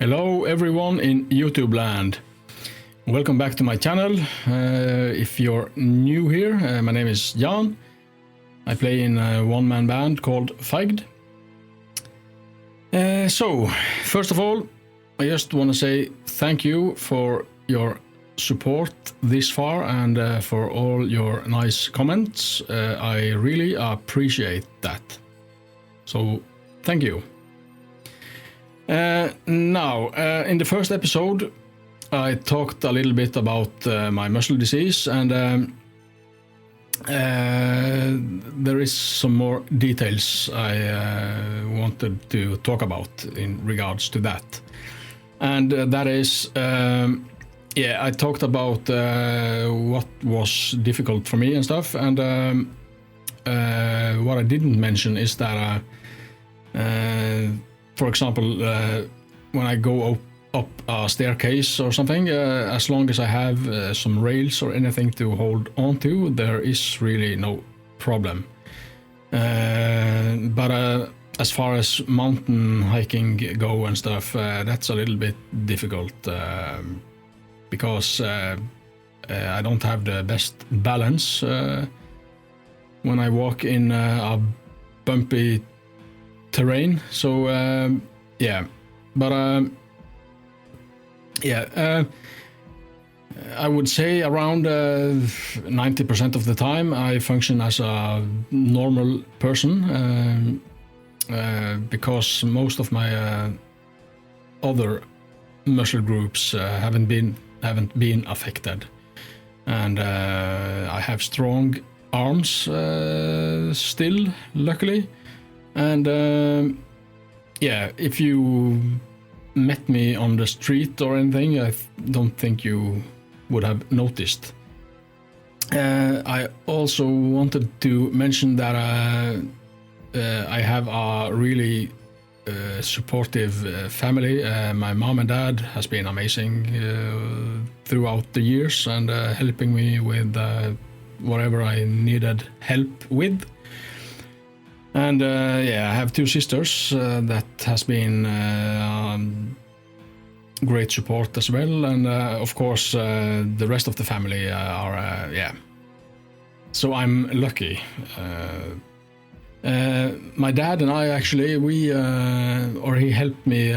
Hello everyone in YouTube land. Welcome back to my channel. If you're new here, my name is Jan. I play in a one-man band called Feigd. So, first of all, I just want to say thank you for your support this far and for all your nice comments. I really appreciate that. So, thank you. Now, in the first episode, I talked a little bit about my muscle disease, and there is some more details I wanted to talk about in regards to that. And that is, I talked about what was difficult for me and stuff, and what I didn't mention is that for example, when I go up a staircase or something, as long as I have some rails or anything to hold on to, there is really no problem. But as far as mountain hiking go and stuff, that's a little bit difficult because I don't have the best balance when I walk in a bumpy terrain. So I would say around 90% of the time I function as a normal person, because most of my other muscle groups haven't been affected, and I have strong arms still, luckily. And if you met me on the street or anything, I don't think you would have noticed. I also wanted to mention that I have a really supportive family. My mom and dad has been amazing throughout the years and helping me with whatever I needed help with. And I have two sisters that has been great support as well, and of course the rest of the family are so I'm lucky. My dad and I actually he helped me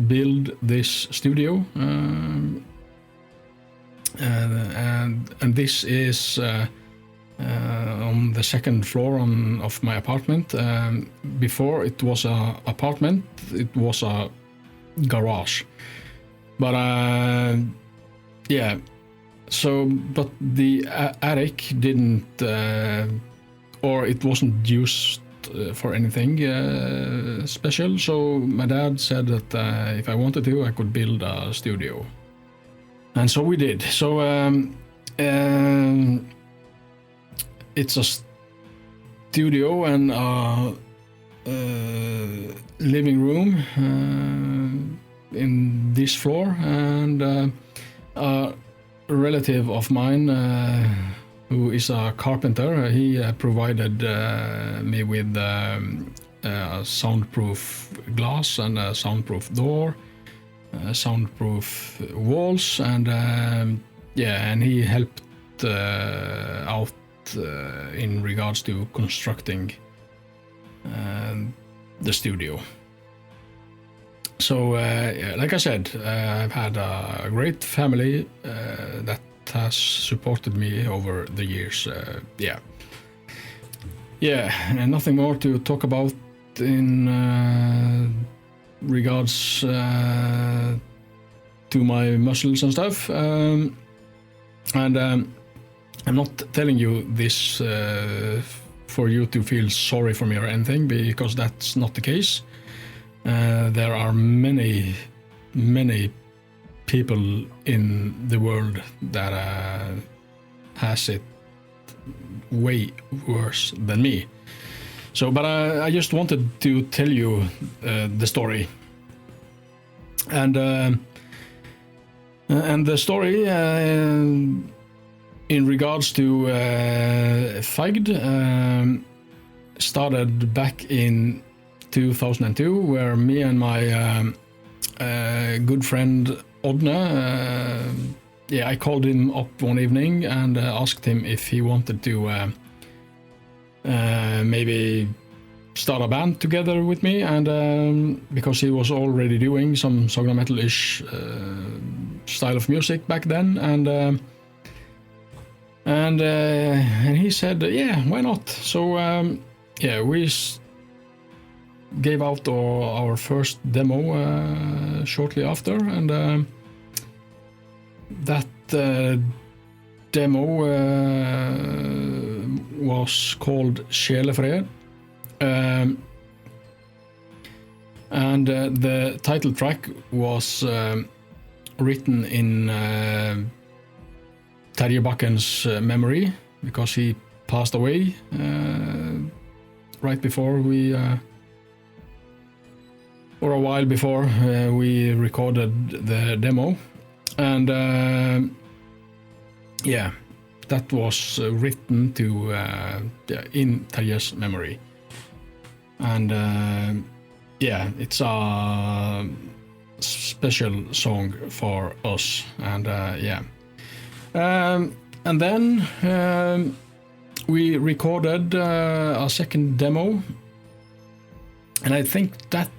build this studio, and this is on the second floor of my apartment. Before it was an apartment, it was a garage. But but the attic didn't, or it wasn't used for anything special. So my dad said that if I wanted to, I could build a studio. And so we did. So it's a studio and a living room in this floor, and a relative of mine who is a carpenter, he provided me with a soundproof glass and a soundproof door, soundproof walls, and and he helped out in regards to constructing the studio. So like I said, I've had a great family that has supported me over the years. And nothing more to talk about in regards to my muscles and stuff. I'm not telling you this for you to feel sorry for me or anything, because that's not the case. There are many people in the world that has it way worse than me. So, but I just wanted to tell you the story, and the story in regards to Feigd started back in 2002, where me and my good friend Odne. I called him up one evening and asked him if he wanted to maybe start a band together with me, and because he was already doing some Sogna metal-ish style of music back then, and he said, yeah, why not? So we gave out our first demo shortly after, and that demo was called Sjelefred. And the title track was written in Terje Bakken's memory, because he passed away right before we, or a while before we recorded the demo. And that was written to in Terje's memory. And it's a special song for us. And and then we recorded a second demo, and I think that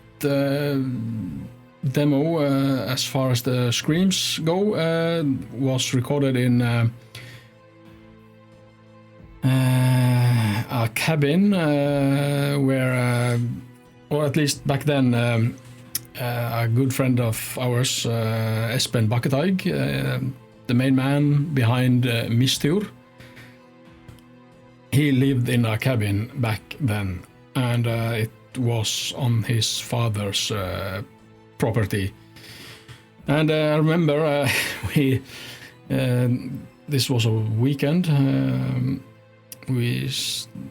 demo, as far as the screams go, was recorded in a cabin where, or at least back then, a good friend of ours, Espen Bakketeig, the main man behind Mistur, he lived in a cabin back then, and it was on his father's property. And I remember we this was a weekend. We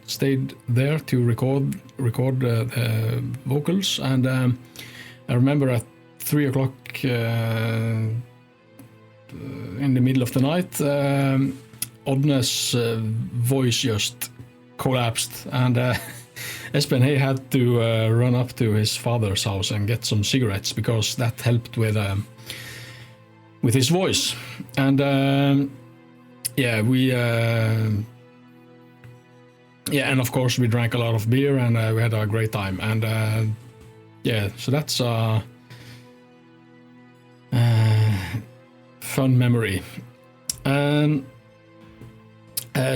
stayed there to record the vocals, and I remember at 3 o'clock in the middle of the night, Odne's voice just collapsed, and Espen, he had to run up to his father's house and get some cigarettes, because that helped with his voice. And and of course we drank a lot of beer, and we had a great time. And so that's a fun memory.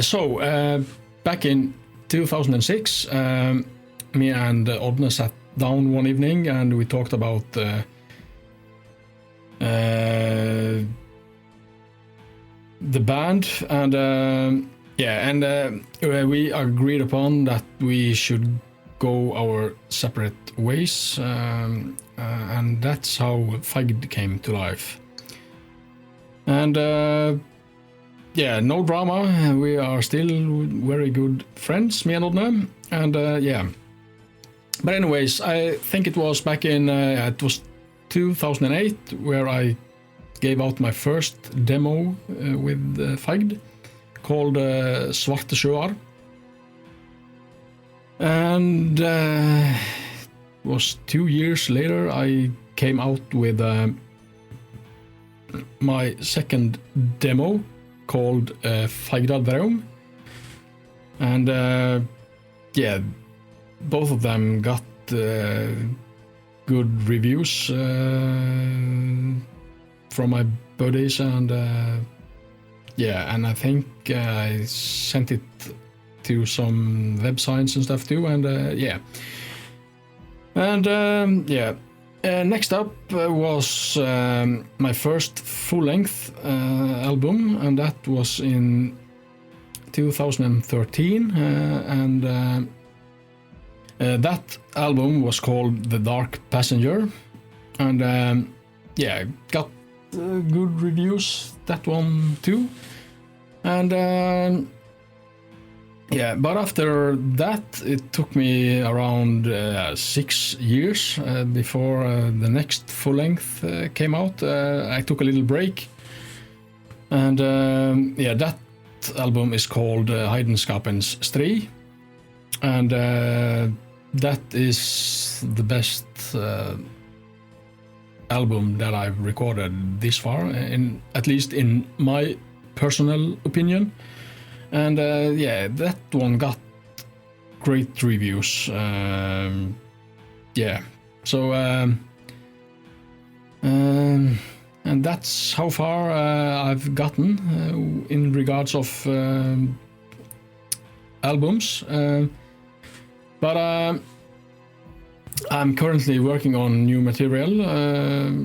So back in 2006, me and Odne sat down one evening, and we talked about the band, and we agreed upon that we should go our separate ways, and that's how Feigd came to life. And no drama. We are still very good friends, me and Odne, and But anyways, I think it was back in it was 2008 where I gave out my first demo with Feigd, called Svarte Sjøer. And it was 2 years later I came out with my second demo, called Feigdadreum. And both of them got good reviews from my buddies, and and I think I sent it to some websites and stuff too, and next up was my first full-length album, and that was in 2013, and that album was called The Dark Passenger, and got good reviews, that one too. And but after that it took me around 6 years before the next full length came out. I took a little break, and that album is called Heidenskapens Stri, and that is the best album that I've recorded this far, at least in my personal opinion. And yeah, that one got great reviews. Yeah, so and that's how far I've gotten in regards of albums. But I'm currently working on new material.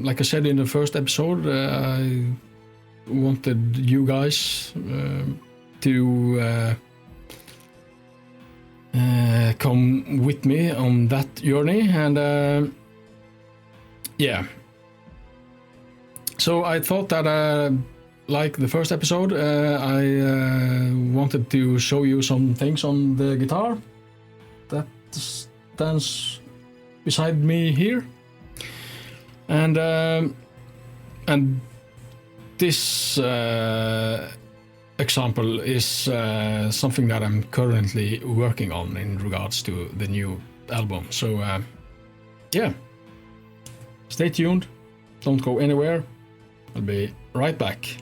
Like I said in the first episode, I wanted you guys to come with me on that journey, and yeah. So I thought that, like the first episode, I wanted to show you some things on the guitar that stands beside me here, and this example is something that I'm currently working on in regards to the new album. So yeah, stay tuned, don't go anywhere, I'll be right back.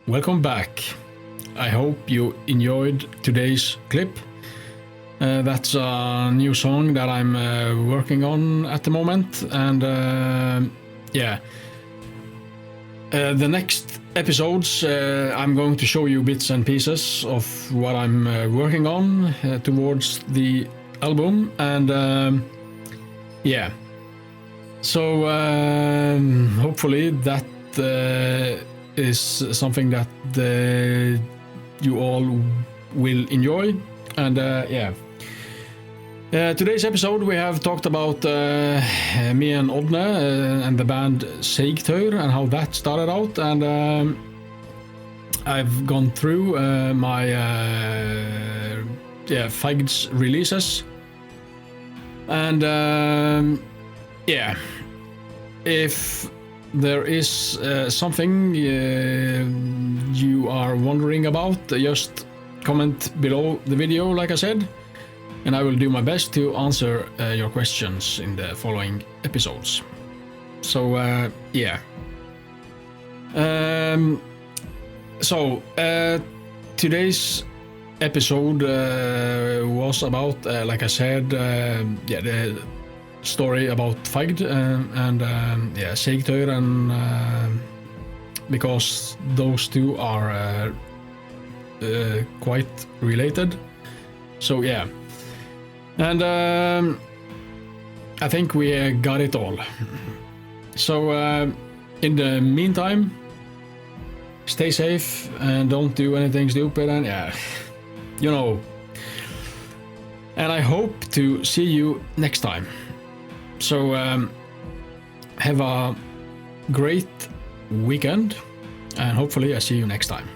Welcome back. I hope you enjoyed today's clip. That's a new song that I'm working on at the moment, and yeah. The next episodes I'm going to show you bits and pieces of what I'm working on towards the album, and yeah. So hopefully that is something that you all will enjoy, and yeah. Today's episode we have talked about me and Odne and the band Feigd and how that started out, and I've gone through my Feigd's releases, and yeah, if there is something you are wondering about, just comment below the video, like I said, and I will do my best to answer your questions in the following episodes. So yeah. So today's episode was about, like I said, yeah, the story about Feigd and yeah, Feigd, and because those two are quite related. So yeah, and I think we got it all. So in the meantime, stay safe and don't do anything stupid, and yeah, you know. And I hope to see you next time. So have a great weekend, and hopefully I see you next time.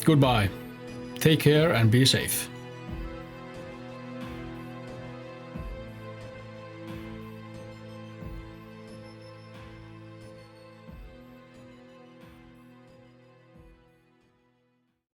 Goodbye. Take care and be safe.